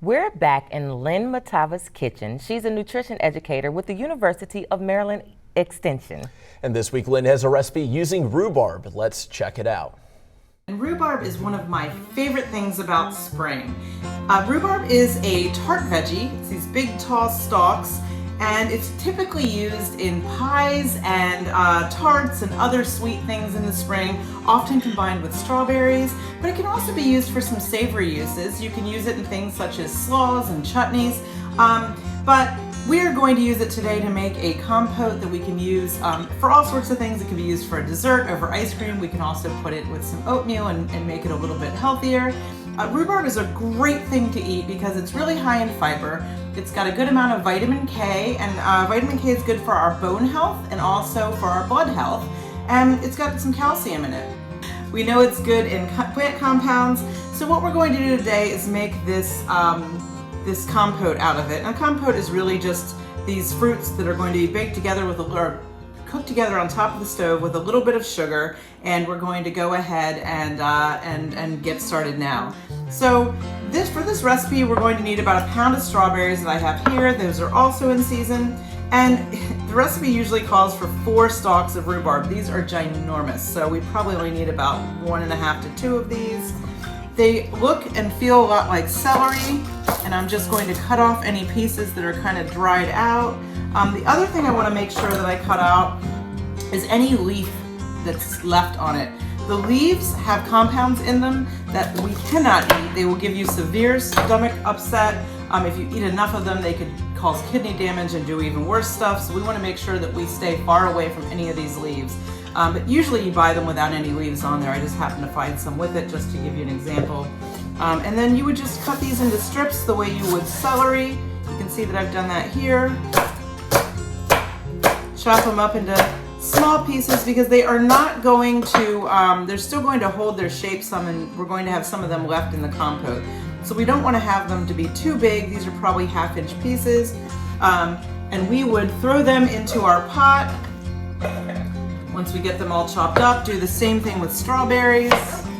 We're back in Lynn Matava's kitchen. She's a nutrition educator with the University of Maryland Extension. And this week, Lynn has a recipe using rhubarb. Let's check it out. And rhubarb is one of my favorite things about spring. Rhubarb is a tart veggie. It's these big tall stalks, and it's typically used in pies and tarts and other sweet things in the spring, often combined with strawberries, but it can also be used for some savory uses. You can use it in things such as slaws and chutneys, but we are going to use it today to make a compote that we can use for all sorts of things. It can be used for a dessert, over ice cream. We can also put it with some oatmeal and make it a little bit healthier. Rhubarb is a great thing to eat because it's really high in fiber. It's got a good amount of vitamin K, and vitamin K is good for our bone health and also for our blood health. And it's got some calcium in it. We know it's good in plant compounds. So what we're going to do today is make this this compote out of it. And a compote is really just these fruits that are going to be baked together with or cooked together on top of the stove with a little bit of sugar, and we're going to go ahead and get started now. So for this recipe, we're going to need about a pound of strawberries that I have here. Those are also in season. And the recipe usually calls for 4 stalks of rhubarb. These are ginormous, so we probably only need about 1.5 to 2 of these. They look and feel a lot like celery, and I'm just going to cut off any pieces that are kind of dried out. The other thing I want to make sure that I cut out is any leaf that's left on it. The leaves have compounds in them that we cannot eat. They will give you severe stomach upset. If you eat enough of them, they could cause kidney damage and do even worse stuff. So we want to make sure that we stay far away from any of these leaves. But usually you buy them without any leaves on there. I just happen to find some with it just to give you an example. And then you would just cut these into strips the way you would celery. You can see that I've done that here. Chop them up into small pieces because they are not going to, they're still going to hold their shape some, and we're going to have some of them left in the compote. So we don't want to have them to be too big. These are probably 1/2-inch pieces. And we would throw them into our pot. Once we get them all chopped up, do the same thing with strawberries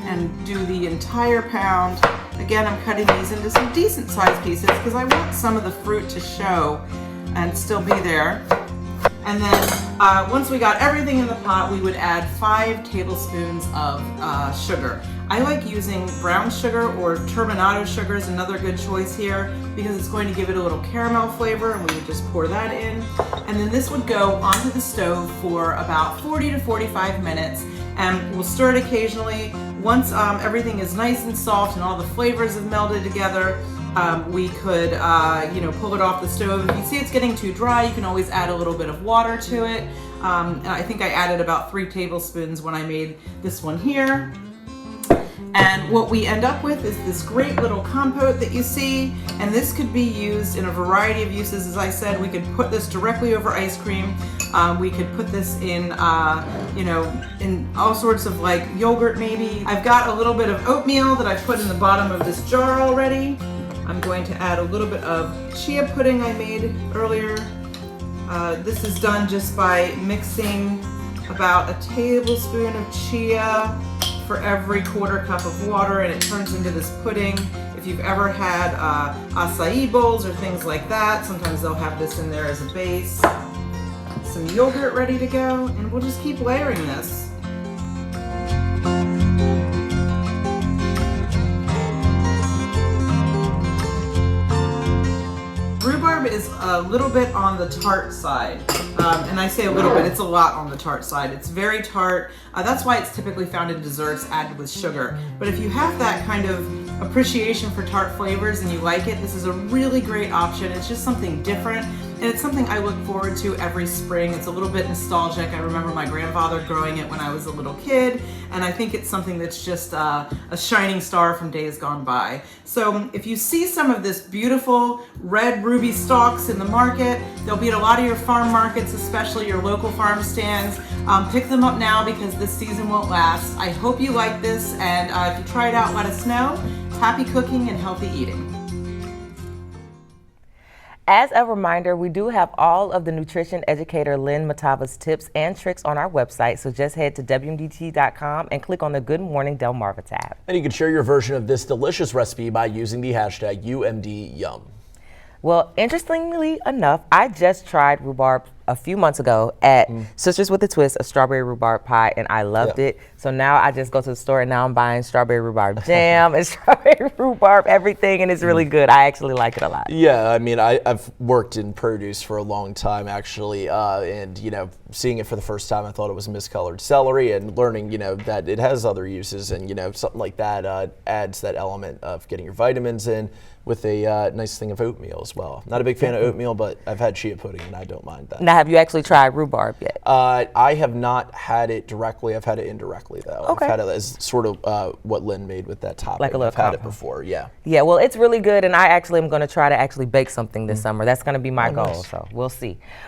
and do the entire pound. Again, I'm cutting these into some decent sized pieces because I want some of the fruit to show and still be there. And then once we got everything in the pot, we would add 5 tablespoons of sugar. I like using brown sugar, or turbinado sugar is another good choice here because it's going to give it a little caramel flavor, and we would just pour that in. And then this would go onto the stove for about 40 to 45 minutes, and we'll stir it occasionally. Once everything is nice and soft and all the flavors have melded together, we could pull it off the stove. If you see it's getting too dry, you can always add a little bit of water to it. And I think I added about 3 tablespoons when I made this one here. And what we end up with is this great little compote that you see, and this could be used in a variety of uses. As I said, we could put this directly over ice cream. We could put this in, in all sorts of like yogurt maybe. I've got a little bit of oatmeal that I put in the bottom of this jar already. I'm going to add a little bit of chia pudding I made earlier. This is done just by mixing about a tablespoon of chia for every 1/4 cup of water, and it turns into this pudding. If you've ever had acai bowls or things like that, sometimes they'll have this in there as a base. Some yogurt ready to go, and we'll just keep layering this. Rhubarb is a little bit on the tart side, and I say a little bit, it's a lot on the tart side. It's very tart. That's why it's typically found in desserts added with sugar. But if you have that kind of appreciation for tart flavors and you like it, this is a really great option. It's just something different, and it's something I look forward to every spring. It's a little bit nostalgic. I remember my grandfather growing it when I was a little kid, and I think it's something that's just a shining star from days gone by. So if you see some of this beautiful red ruby stalks in the market, they'll be at a lot of your farm markets, especially your local farm stands. Pick them up now because this season won't last. I hope you like this, and if you try it out, let us know. Happy cooking and healthy eating. As a reminder, we do have all of the Nutrition Educator Lynn Matava's tips and tricks on our website, so just head to WMDT.com and click on the Good Morning Delmarva tab. And you can share your version of this delicious recipe by using the hashtag UMDYum. Well, interestingly enough, I just tried rhubarb a few months ago at Sisters with a Twist, a strawberry rhubarb pie, and I loved it. So now I just go to the store and now I'm buying strawberry rhubarb jam and strawberry rhubarb everything, and it's really good. I actually like it a lot. Yeah, I mean, I've worked in produce for a long time, actually, and, you know, seeing it for the first time, I thought it was miscolored celery, and learning, you know, that it has other uses, and, you know, something like that adds that element of getting your vitamins in with a nice thing of oatmeal as well. Not a big fan of oatmeal, but I've had chia pudding, and I don't mind that. Now, have you actually tried rhubarb yet? I have not had it directly. I've had it indirectly, though. Okay. I've had it as sort of what Lynn made with that topping. Like a little I've had it compound. before, yeah. Yeah, well, it's really good, and I actually am going to try to actually bake something this summer. That's going to be my goal, nice. so we'll see.